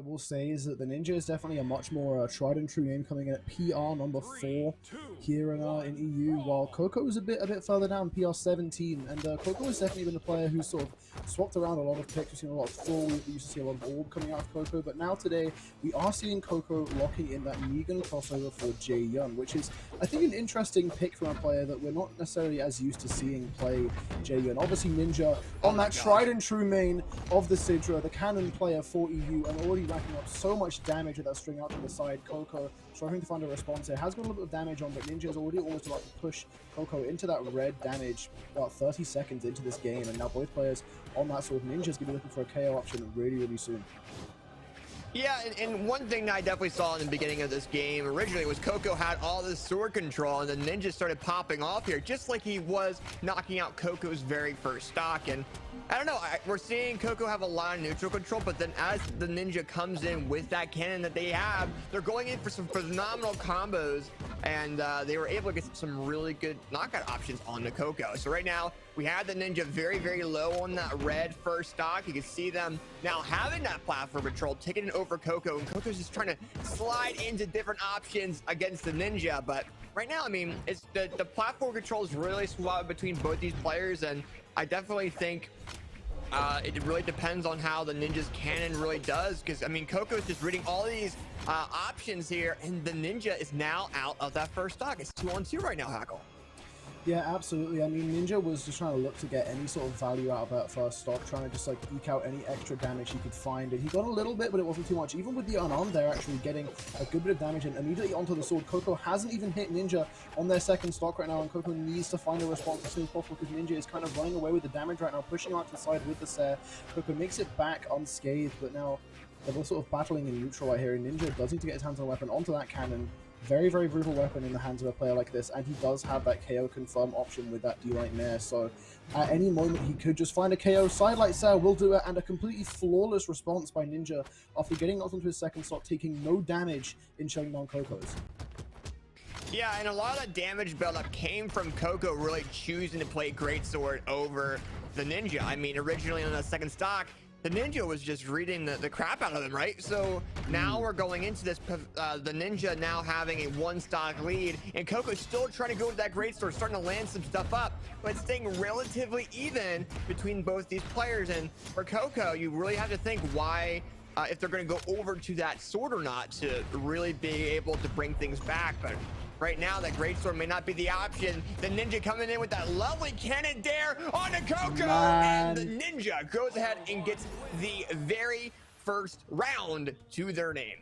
will say is that the Ninja is definitely a much more tried and true name, coming in at PR number 4 here in EU, while Koko is a bit further down, PR 17. And Koko has definitely been a player who's sort of swapped around a lot of picks. We've seen a lot of Thor, we used to see a lot of Orb coming out of Koko, but now today we are seeing Koko locking in that Negan crossover for Jae-Yun, which is, I think, an interesting pick from a player that we're not necessarily as used to seeing play Jae-Yun. Obviously Ninja on that tried and true main of the Sidra, the cannon player for EU, and already racking up so much damage with that string out to the side. Koko struggling to find a response here. Has got a little bit of damage on, but Ninja is already almost about to push Koko into that red damage about 30 seconds into this game, and now both players on that sword. Ninja's going to be looking for a KO option really soon. Yeah, and one thing that I definitely saw in the beginning of this game originally was Koko had all this sword control, and the Ninja started popping off here, just like he was knocking out Koko's very first stock. And I don't know, we're seeing Koko have a lot of neutral control, but then as the Ninja comes in with that cannon that they have, they're going in for some phenomenal combos, and they were able to get some really good knockout options on the Koko. So right now, we had the Ninja very low on that red first stock. You can see them now having that platform control, taking it over Koko, and Koko's just trying to slide into different options against the Ninja. But right now, I mean, it's the platform control is really suave between both these players, and I definitely think it really depends on how the Ninja's cannon really does, because I mean, Koko's just reading all these options here, and the Ninja is now out of that first stock. It's 2-on-2 right now, Hackle. Yeah, absolutely. I mean, Ninja was just trying to look to get any sort of value out of that first stock, trying to just like eke out any extra damage he could find, and he got a little bit, but it wasn't too much. Even with the unarmed, they're actually getting a good bit of damage, and immediately onto the sword. Koko hasn't even hit Ninja on their second stock right now, and Koko needs to find a response as soon as possible, because Ninja is kind of running away with the damage right now, pushing out to the side with the Sair. Koko makes it back unscathed, but now they're both sort of battling in neutral right here, and Ninja does need to get his hands on a weapon onto that cannon. Very brutal weapon in the hands of a player like this, and he does have that KO confirm option with that D-Light Nair, so at any moment he could just find a KO. Sidelight Sair will do it, and a completely flawless response by Ninja after getting knocked onto his second stock, taking no damage in shutting down Koko's. Yeah, and a lot of that damage buildup came from Koko really choosing to play Greatsword over the Ninja. I mean, originally on the second stock, the Ninja was just reading the crap out of them, right? So now we're going into this, the Ninja now having a 1-stock lead, and Koko's still trying to go with that Greatsword, starting to land some stuff up, but staying relatively even between both these players. And for Koko, you really have to think why, if they're going to go over to that sword or not, to really be able to bring things back. But right now, that Greatsword may not be the option. The Ninja coming in with that lovely cannon dare on the Koko, and the Ninja goes ahead and gets the very first round to their name.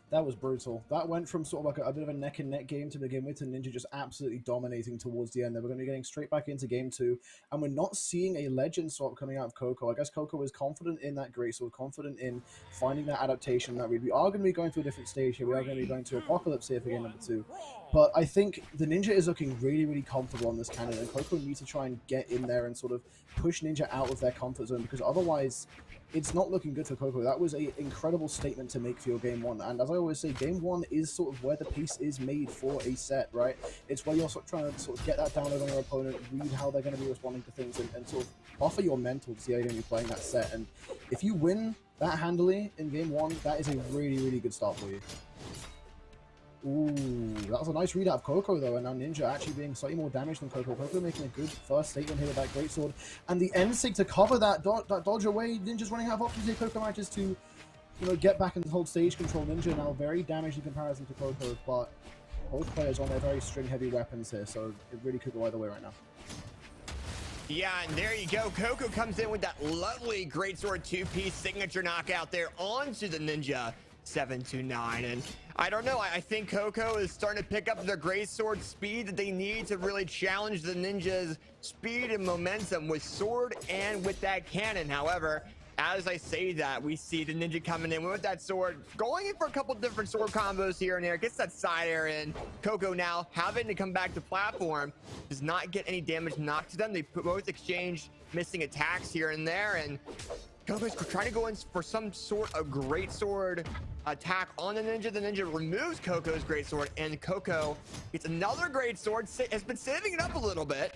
That was brutal. That went from sort of like a bit of a neck-and-neck game to begin with, to Ninja just absolutely dominating towards the end. Then we're going to be getting straight back into game 2, and we're not seeing a legend swap coming out of Koko. I guess Koko was confident in that Greatsword, confident in finding that adaptation that we are going to be going to a different stage here. We are going to be going to Apocalypse here for game number 2. But I think the Ninja is looking really comfortable on this cannon, and Koko needs to try and get in there and sort of push Ninja out of their comfort zone, because otherwise it's not looking good for Koko. That was an incredible statement to make for your game 1. And as I always say, game 1 is sort of where the piece is made for a set, right? It's where you're sort of trying to sort of get that download on your opponent, read how they're going to be responding to things, and sort of buffer your mental to see how you're going to be playing that set. And if you win that handily in game 1, that is a really good start for you. Ooh, that was a nice read out of Koko though, and now Ninja actually being slightly more damaged than Koko. Koko making a good first statement here with that Greatsword, and the end-sig to cover that dodge away. Ninja's running out of options here. Koko manages to, you know, get back and hold stage control. Ninja now very damaged in comparison to Koko, but both players on their very string-heavy weapons here, so it really could go either way right now. Yeah, and there you go. Koko comes in with that lovely Greatsword 2-piece signature knockout there onto the Ninja729, and I don't know, I think Koko is starting to pick up their Greatsword speed that they need to really challenge the Ninja's speed and momentum with sword and with that cannon. However, as I say that, we see the Ninja coming in with that sword, going in for a couple different sword combos here and there, gets that side air in. Koko now having to come back to platform, does not get any damage knocked to them. They both exchange missing attacks here and there, and Koko's trying to go in for some sort of Greatsword attack on the Ninja. The Ninja removes Koko's Greatsword, and Koko gets another Greatsword, has been saving it up a little bit,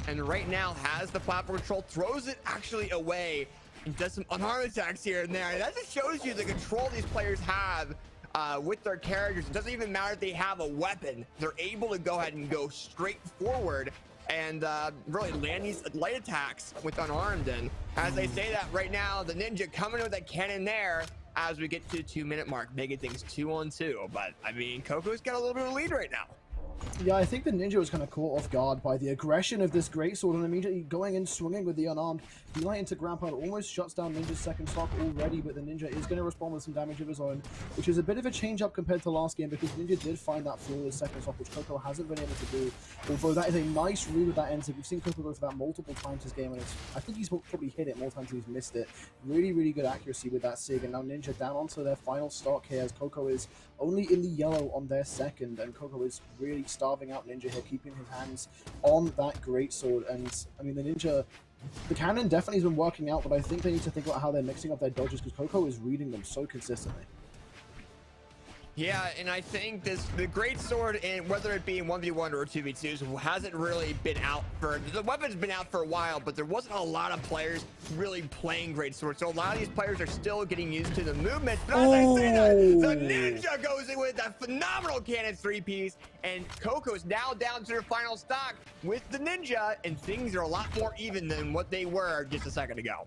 and right now has the platform control, throws it actually away and does some unarmed attacks here and there. And that just shows you the control these players have with their characters. It doesn't even matter if they have a weapon. They're able to go ahead and go straight forward and really land these light attacks with unarmed. And as they say that right now, the Ninja coming with that cannon there as we get to the 2-minute mark, making things 2-on-2. But I mean, Koko's got a little bit of a lead right now. Yeah, I think the Ninja was kind of caught off guard by the aggression of this greatsword and immediately going in swinging with the unarmed. Delight into ground pound almost shuts down Ninja's second stock already, but the Ninja is going to respond with some damage of his own, which is a bit of a change up compared to last game because Ninja did find that flawless second stock, which Koko hasn't been able to do. Although that is a nice read with that enter. We've seen Koko go for that multiple times this game, and I think he's probably hit it more times than he's missed it. Really, really good accuracy with that Sig, and now Ninja down onto their final stock here as Koko is only in the yellow on their second, and Koko is really starving out Ninja here, keeping his hands on that greatsword. And I mean, the Ninja, the cannon definitely has been working out, but I think they need to think about how they're mixing up their dodges because Koko is reading them so consistently. Yeah, and I think the greatsword, and whether it be in 1v1 or 2v2s, hasn't really been out for, the weapon's been out for a while, but there wasn't a lot of players really playing greatsword. So a lot of these players are still getting used to the movement. But as I say that, the Ninja goes in with that phenomenal cannon 3-piece, and Koko is now down to their final stock with the Ninja, and things are a lot more even than what they were just a second ago.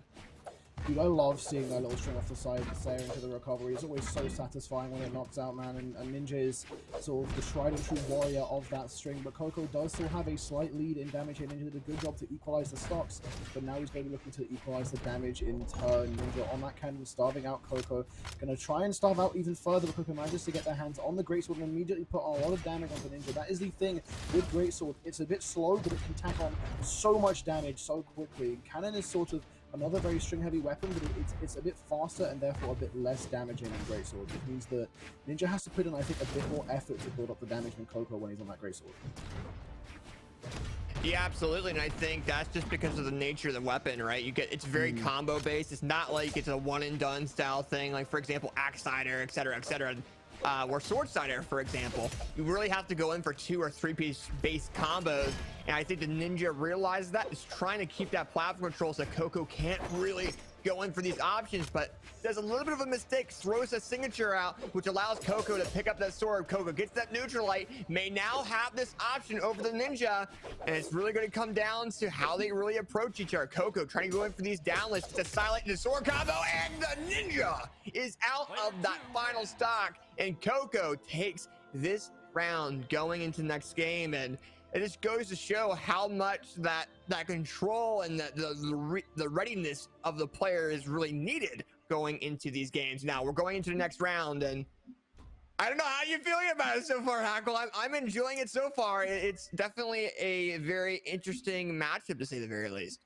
Dude, I love seeing that little string off the side there into the recovery. It's always so satisfying when it knocks out, man. And Ninja is sort of the tried and true warrior of that string. But Koko does still have a slight lead in damage here. Ninja did a good job to equalize the stocks, but now he's going to be looking to equalize the damage in turn. Ninja on that cannon, starving out Koko. Going to try and starve out even further, but Koko manages to get their hands on the greatsword and immediately put a lot of damage onto Ninja. That is the thing with greatsword. It's a bit slow, but it can tack on so much damage so quickly. Cannon is sort of another very string-heavy weapon, but it's a bit faster and therefore a bit less damaging than greatsword, which means that Ninja has to put in, I think, a bit more effort to build up the damage than Koko when he's on that greatsword. Yeah, absolutely, and I think that's just because of the nature of the weapon, right? It's very combo based. It's not like it's a one and done style thing, like for example, Axe Sider, etc., etc. Or Sword Sider, for example. You really have to go in for 2 or 3-piece base combos, and I think the Ninja realized that, is trying to keep that platform control so Koko can't really go in for these options, but does a little bit of a mistake, throws a signature out, which allows Koko to pick up that sword. Koko gets that neutral light, may now have this option over the Ninja, and it's really going to come down to how they really approach each other. Koko trying to go in for these downlifts to silent the sword combo, and the Ninja is out of that final stock, and Koko takes this round going into the next game. And it just goes to show how much that control and the readiness of the player is really needed going into these games. Now we're going into the next round, and I don't know how you're feeling about it so far, Hackle. I'm enjoying it so far. It's definitely a very interesting matchup, to say the very least.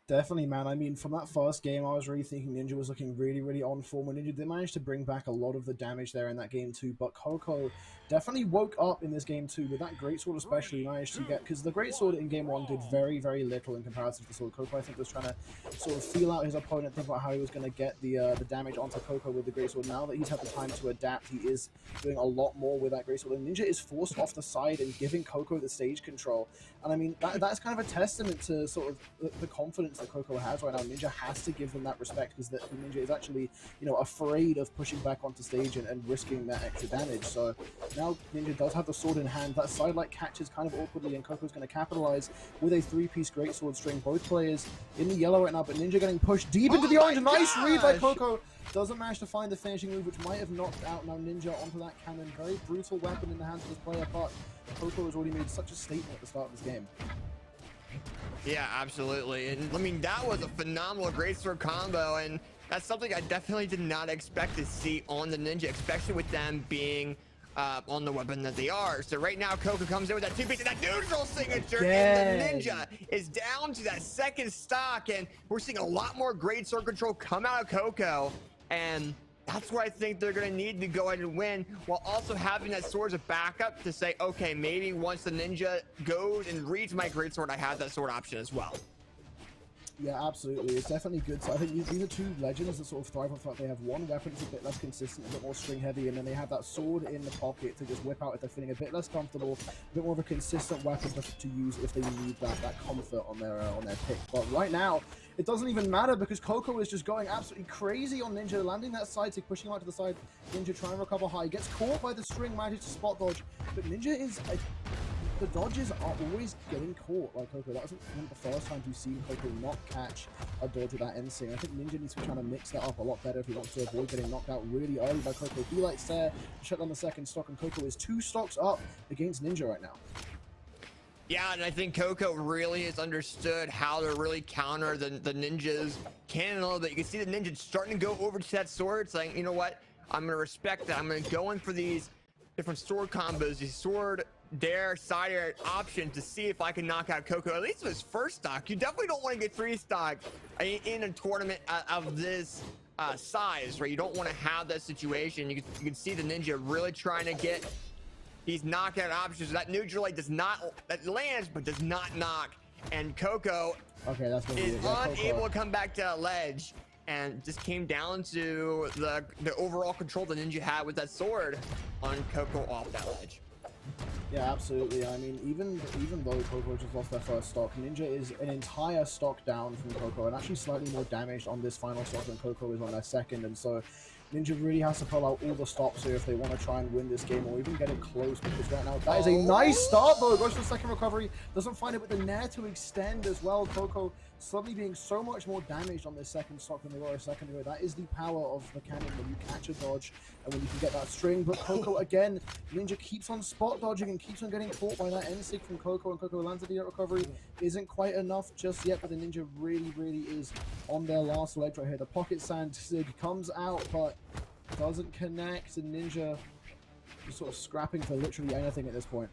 Definitely, man. I mean, from that first game, I was really thinking Ninja was looking really, really on form. And Ninja did manage to bring back a lot of the damage there in that game too. But Koko definitely woke up in this game too, with that greatsword especially managed to get, because the greatsword in game 1 did very, very little in comparison to the sword. Koko, I think, was trying to sort of feel out his opponent, think about how he was going to get the damage onto Koko with the greatsword. Now that he's had the time to adapt, he is doing a lot more with that greatsword. And Ninja is forced off the side and giving Koko the stage control. And I mean, that's kind of a testament to sort of the confidence that Koko has right now. Ninja has to give them that respect, because the Ninja is actually, you know, afraid of pushing back onto stage and risking that extra damage. So now Ninja does have the sword in hand. That sidelight catches kind of awkwardly, and Koko's going to capitalize with a 3-piece greatsword string. Both players in the yellow right now, but Ninja getting pushed deep into the orange. Nice read by Koko. Doesn't manage to find the finishing move, which might have knocked out now Ninja onto that cannon. Very brutal weapon in the hands of this player, but Koko has already made such a statement at the start of this game. Yeah, absolutely. And I mean, that was a phenomenal greatsword combo, and that's something I definitely did not expect to see on the Ninja, especially with them being on the weapon that they are. So right now, Koko comes in with that 2-piece and that neutral signature, and the Ninja is down to that second stock, and we're seeing a lot more greatsword control come out of Koko, and that's where I think they're going to need to go ahead and win, while also having that sword as a backup to say, okay, maybe once the Ninja goes and reads my greatsword, I have that sword option as well. Yeah, absolutely. It's definitely good. So I think these are two legends that sort of thrive on the fact they have one weapon that's a bit less consistent, a bit more string heavy, and then they have that sword in the pocket to just whip out if they're feeling a bit less comfortable, a bit more of a consistent weapon to use if they need that comfort on their pick. But right now, it doesn't even matter because Koko is just going absolutely crazy on Ninja, landing that side tick, pushing him out to the side. Ninja trying to recover high, gets caught by the string, manages to spot dodge, but Ninja is the dodges are always getting caught by Koko. That wasn't the first time we've seen Koko not catch a dodge with that end sync. I think Ninja needs to be trying to mix that up a lot better if he wants to avoid getting knocked out really early by Koko. D-Light's there to shut down the second stock, and Koko is 2 stocks up against Ninja right now. Yeah, and I think Koko really has understood how to really counter the Ninja's cannon a little bit. You can see the Ninja starting to go over to that sword, saying, you know what, I'm going to respect that. I'm going to go in for these different sword combos, these sword dare, side air options to see if I can knock out Koko. At least with his first stock. You definitely don't want to get 3 stock in a tournament of this size, right? You don't want to have that situation. You can see the Ninja really trying to get these knockout options. That neutral light that lands but does not knock, and Koko is unable to come back to that ledge, and just came down to the overall control the Ninja had with that sword on Koko off that ledge. Yeah, absolutely. I mean, even though Koko just lost their first stock, Ninja is an entire stock down from Koko, and actually slightly more damaged on this final stock than Koko is on their second, and so Ninja really has to pull out all the stops here if they want to try and win this game or even get it close, because right now that is a nice start though. Goes for the second recovery, doesn't find it with the nair to extend as well. Koko suddenly being so much more damaged on this second stock than they were a second ago. That is the power of the cannon when you catch a dodge and when you can get that string. But Koko again, Ninja keeps on spot dodging and keeps on getting caught by that end-sig from Koko, and Koko lands the recovery. Isn't quite enough just yet, but the Ninja really is on their last leg right here. The pocket sand sig comes out but doesn't connect, and Ninja just sort of scrapping for literally anything at this point.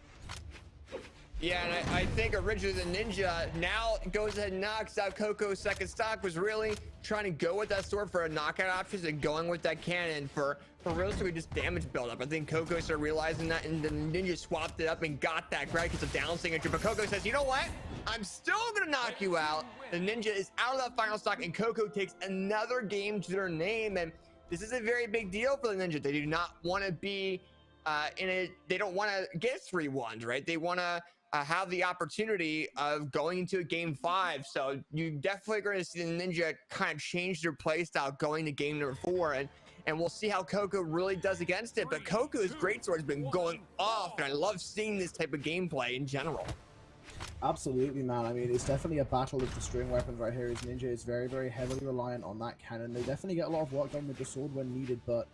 Yeah, and I think originally the Ninja now goes ahead and knocks out Koko's second stock, was really trying to go with that sword for a knockout options and going with that cannon for realistically just damage buildup. I think Koko started realizing that, and the Ninja swapped it up and got that grab because of down signature. But Koko says, you know what? I'm still going to knock you out. The Ninja is out of that final stock, and Koko takes another game to their name. And this is a very big deal for the Ninja. They do not want to be they don't want to get 3-1s, right? They want to have the opportunity of going into a game 5. So you definitely going to see the Ninja kind of change their play style going to game number 4, and we'll see how Koko really does against it. But Koko's greatsword has been going off, and I love seeing this type of gameplay in general. Absolutely, man. I mean, it's definitely a battle of the string weapons right here. As Ninja is very heavily reliant on that cannon. They definitely get a lot of work done with the sword when needed, but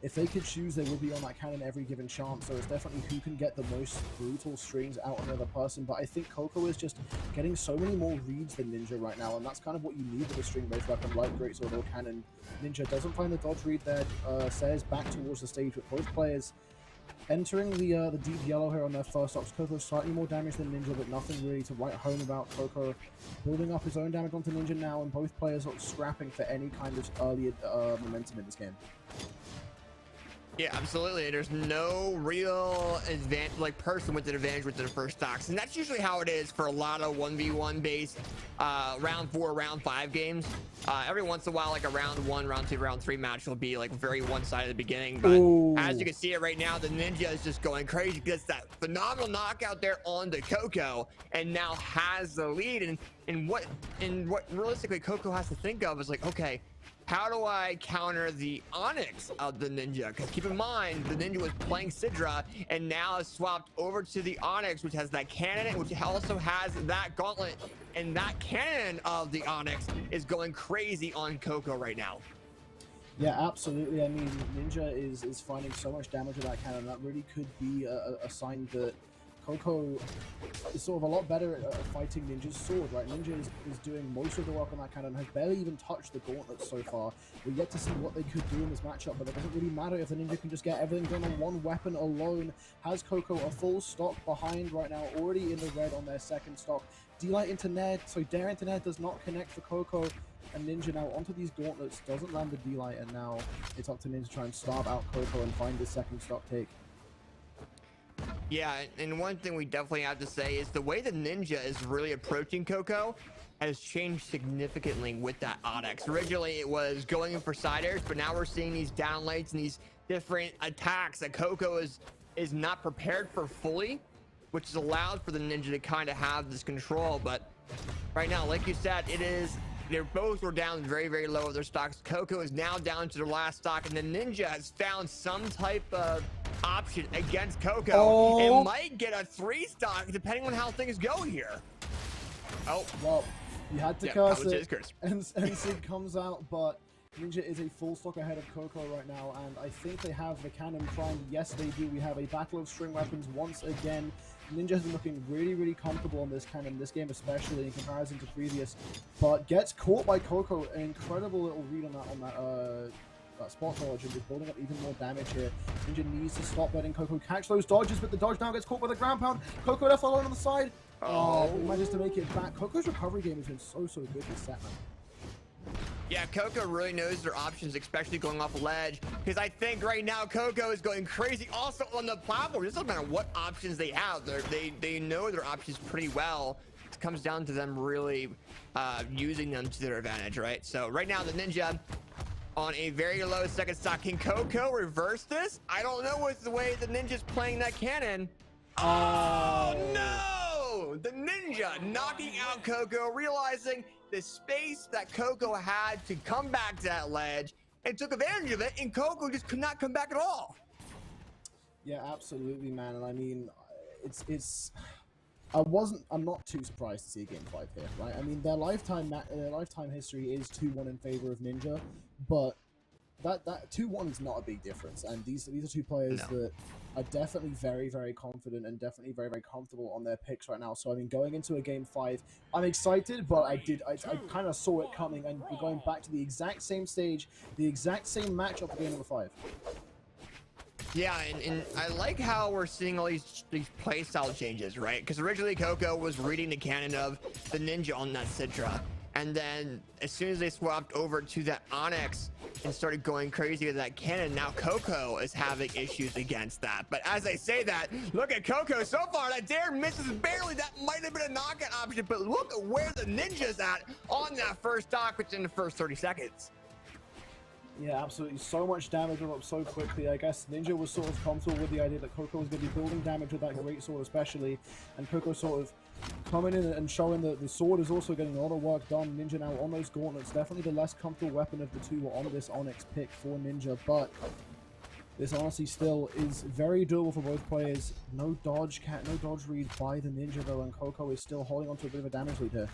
if they could choose, they would be on that cannon every given chance. So it's definitely who can get the most brutal strings out on another person. But I think Koko is just getting so many more reads than Ninja right now, and that's kind of what you need with a string-based weapon like greatsword or cannon. Ninja doesn't find the dodge read there. Says back towards the stage with both players entering the deep yellow here on their first stocks. Koko slightly more damage than Ninja, but nothing really to write home about. Koko building up his own damage onto Ninja now, and both players sort of scrapping for any kind of early momentum in this game. Yeah, absolutely. There's no real advantage, like person with an advantage with their first stocks, and that's usually how it is for a lot of 1v1 based round 4, round 5 games. Every once in a while, like a round 1, round 2, round 3 match will be like very one-sided at the beginning, but as you can see it right now, the Ninja is just going crazy, gets that phenomenal knockout there on the Koko, and now has the lead. And what realistically Koko has to think of is like, okay, how do I counter the Onyx of the Ninja? Because keep in mind, the Ninja was playing Sidra and now has swapped over to the Onyx, which has that cannon, which also has that gauntlet, and that cannon of the Onyx is going crazy on Koko right now. Yeah, absolutely. I mean, Ninja is finding so much damage with that cannon. That really could be a sign that Koko is sort of a lot better at fighting Ninja's sword, right? Ninja is doing most of the work on that cannon, has barely even touched the gauntlet so far. We're yet to see what they could do in this matchup, but it doesn't really matter if the Ninja can just get everything done on one weapon alone. Has Koko a full stock behind right now, already in the red on their second stock. D-Light into Ned, so Dare into Ned does not connect for Koko. And Ninja now onto these gauntlets, doesn't land the D-Light, and now it's up to Ninja to try and starve out Koko and find his second stock take. Yeah, and one thing we definitely have to say is the way the Ninja is really approaching Koko has changed significantly with that Onyx. Originally, it was going in for side airs, but now we're seeing these down lights and these different attacks that Koko is not prepared for fully, which is allowed for the Ninja to kind of have this control. But right now, like you said, it is They both were down very, very low of their stocks. Koko is now down to their last stock, and the Ninja has found some type of option against Koko and might get a 3 stock depending on how things go here. Oh, well, you had to curse it, and Sid comes out, but Ninja is a full stock ahead of Koko right now, and I think they have the cannon primed. Yes, they do. We have a battle of string weapons once again. Ninja has been looking really, really comfortable on this cannon, this game especially in comparison to previous, but gets caught by Koko. An incredible little read on that spot dodge, and just building up even more damage here. Ninja needs to stop letting Koko catch those dodges, but the dodge now gets caught by the ground pound. Koko left alone on the side. He manages to make it back. Koko's recovery game has been so good this set, man. Yeah, Koko really knows their options, especially going off a ledge, because I think right now Koko is going crazy also on the platform. It doesn't matter what options they have. They know their options pretty well. It comes down to them really using them to their advantage, right? So right now the Ninja on a very low second stock. Can Koko reverse this? I don't know with the way the Ninja's playing that cannon. Oh no! The Ninja knocking out Koko, realizing the space that Koko had to come back to that ledge, and took advantage of it, and Koko just could not come back at all. Yeah, absolutely, man. And I mean, I'm not too surprised to see Game 5 here, right? I mean, their lifetime history is 2-1 in favor of Ninja, but that 2-1 is not a big difference. And these are two players that are definitely very, very confident and definitely very, very comfortable on their picks right now. So, I mean, going into a Game 5, I'm excited, but I kind of saw it coming, and we're going back to the exact same stage, the exact same matchup for Game number 5. Yeah, and I like how we're seeing all these playstyle changes, right? Because originally Koko was reading the cannon of the Ninja on that Citra, and then as soon as they swapped over to that Onyx and started going crazy with that cannon, now Koko is having issues against that. But as I say that, look at Koko so far. That dare misses barely. That might have been a knockout option, but look at where the Ninja's at on that first stock within the first 30 seconds. Yeah, absolutely. So much damage went up so quickly. I guess Ninja was sort of comfortable with the idea that Koko was going to be building damage with that great sword especially, and Koko sort of coming in and showing that the sword is also getting a lot of work done. Ninja now on those gauntlets, definitely the less comfortable weapon of the two on this Onyx pick for Ninja, but this honestly still is very doable for both players. No dodge read by the Ninja though, and Koko is still holding on to a bit of a damage lead here.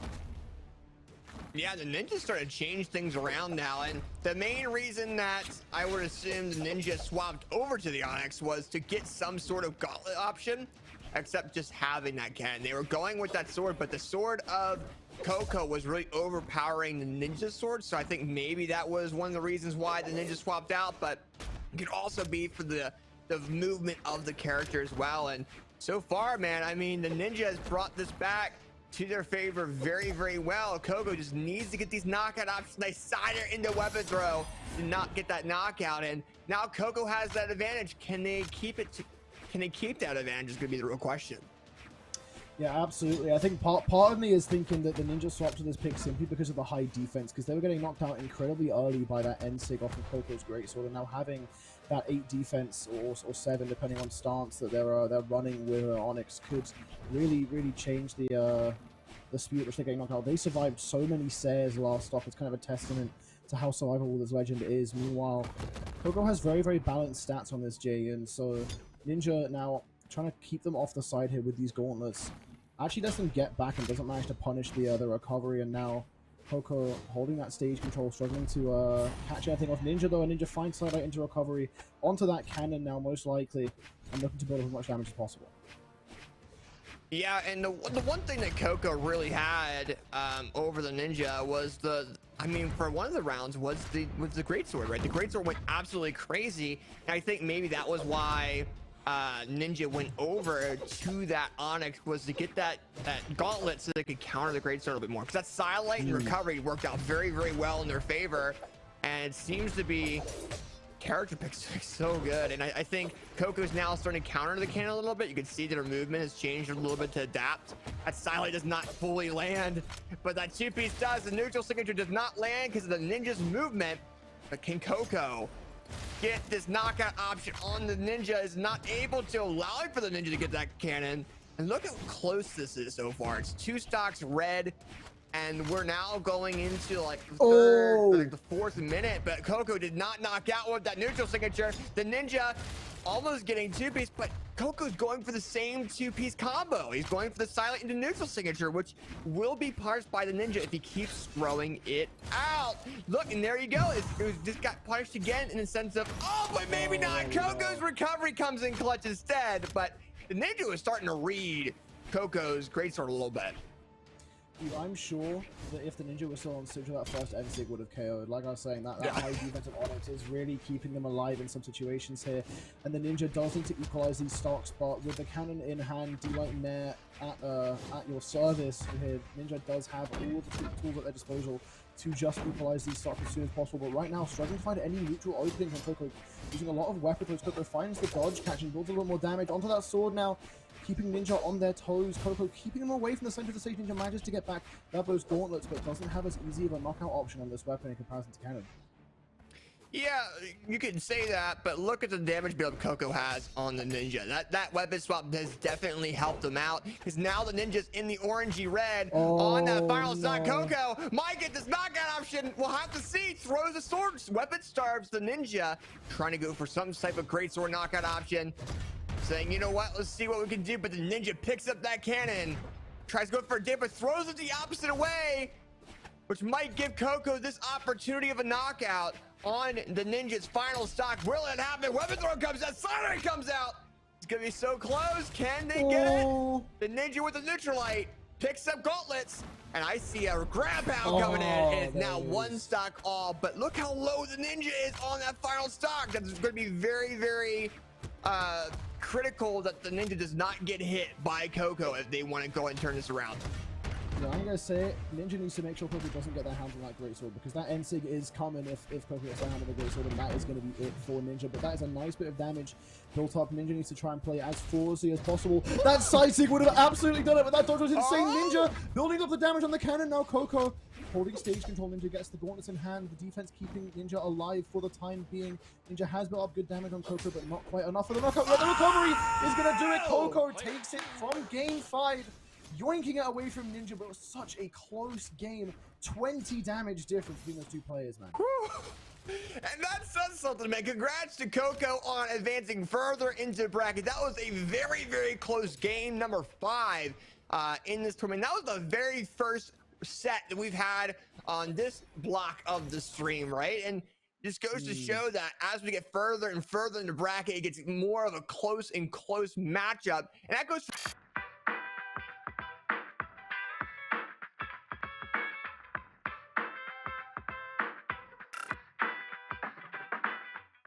Yeah, the Ninja started to change things around now, and the main reason that I would assume the Ninja swapped over to the Onyx was to get some sort of gauntlet option, except just having that cannon. They were going with that sword, but the sword of Koko was really overpowering the Ninja sword, so I think maybe that was one of the reasons why the Ninja swapped out, but it could also be for the movement of the character as well. And so far, man, I mean, the Ninja has brought this back to their favor very, very well. Koko just needs to get these knockout options. They side her into weapon throw to not get that knockout, and now Koko has that advantage. Can they keep it? Can they keep that advantage is going to be the real question. Yeah, absolutely. I think part of me is thinking that the Ninja swapped to this pick simply because of the high defense, because they were getting knocked out incredibly early by that end-sig off of Koko's greatsword, and now having that 8 defense or 7, depending on stance, that they're running with Onyx could really change the speed at which they're getting knocked out. They survived so many Sayers last stop. It's kind of a testament to how survivable this legend is. Meanwhile, Koko has very, very balanced stats on this J, and so Ninja now trying to keep them off the side here with these gauntlets. Actually lets them get back and doesn't manage to punish the recovery, and now Koko holding that stage control, struggling to catch anything off Ninja though, and Ninja finds sidelight into recovery onto that cannon now most likely, and looking to build as much damage as possible. Yeah, and the one thing that Koko really had over the Ninja was I mean, for one of the rounds was the greatsword, right? The greatsword went absolutely crazy, and I think maybe that was why Ninja went over to that Onyx, was to get that gauntlet so they could counter the greatsword a little bit more, because that sidelight and recovery worked out very, very well in their favor, and it seems to be character picks so good. And I think Koko's now starting to counter the cannon a little bit. You can see that her movement has changed a little bit to adapt. That sidelight does not fully land, but that 2-piece does. The neutral signature does not land because of the Ninja's movement. But can Koko get this knockout option on the Ninja? Is not able to, allow for the Ninja to get that cannon. And look how close this is so far. It's 2 stocks red And we're now going into like the third, like the fourth minute, but Koko did not knock out with that neutral signature. The Ninja almost getting two-piece, but Koko's going for the same two-piece combo. He's going for the silent into neutral signature, which will be punished by the Ninja if he keeps throwing it out. Look, and there you go. It was just got punished again in the sense of, oh, but maybe not. Koko's recovery comes in clutch instead, but the Ninja was starting to read Koko's greatsword a little bit. Dude, I'm sure that if the Ninja was still on stage, that first N-Sig would have KO'd. Like I was saying, that high defense of Onyx is really keeping them alive in some situations here. And the Ninja does need to equalize these stocks, but with the cannon in hand, D-Light Nair at your service here, Ninja does have all the tools at their disposal to just equalize these stocks as soon as possible. But right now, struggling to find any neutral openings on Koko, using a lot of weapons. Koko finds the dodge catch and builds a little more damage onto that sword now, keeping Ninja on their toes. Koko keeping them away from the center of the stage. Ninja manages to get back, grab those gauntlets, but doesn't have as easy of a knockout option on this weapon in comparison to cannon. Yeah, you can say that, but look at the damage build Koko has on the Ninja. That weapon swap has definitely helped him out, because now the Ninja's in the orangey red on that final stock. Koko might get this knockout option. We'll have to see. Throws the sword. Weapon starves the Ninja, trying to go for some type of great sword knockout option. Saying, you know what, let's see what we can do. But the Ninja picks up that cannon, tries to go for a dip, but throws it the opposite way, which might give Koko this opportunity of a knockout on the Ninja's final stock. Will it happen? Weapon throw comes out, Siren comes out. It's gonna be so close. Can they get it? The Ninja with the neutralite picks up gauntlets, and I see a grab pound coming in, and it's now one stock off. But look how low the Ninja is on that final stock. That's gonna be very, very critical that the Ninja does not get hit by Koko if they want to go and turn this around. Yeah, I'm gonna say it. Ninja needs to make sure Koko doesn't get their hands on that greatsword, because that N-Sig is coming if Koko gets their hand on the greatsword, and that is going to be it for Ninja. But that is a nice bit of damage built up. Ninja needs to try and play as forcefully as possible. That side sig would have absolutely done it, but that dodge was insane. Ninja building up the damage on the cannon. Now Koko holding stage control. Ninja gets the gauntlets in hand. The defense keeping Ninja alive for the time being. Ninja has built up good damage on Koko, but not quite enough for the knockout. Yet the recovery is going to do it. Koko takes it from game 5. Yoinking it away from Ninja, but it was such a close game. 20 damage difference between those two players, man. And that says something, man. Congrats to Koko on advancing further into the bracket. That was a very, very close game, number 5 in this tournament. That was the very first set that we've had on this block of the stream, right? And this goes to show that as we get further and further in the bracket, it gets more of a close and close matchup. And that goes for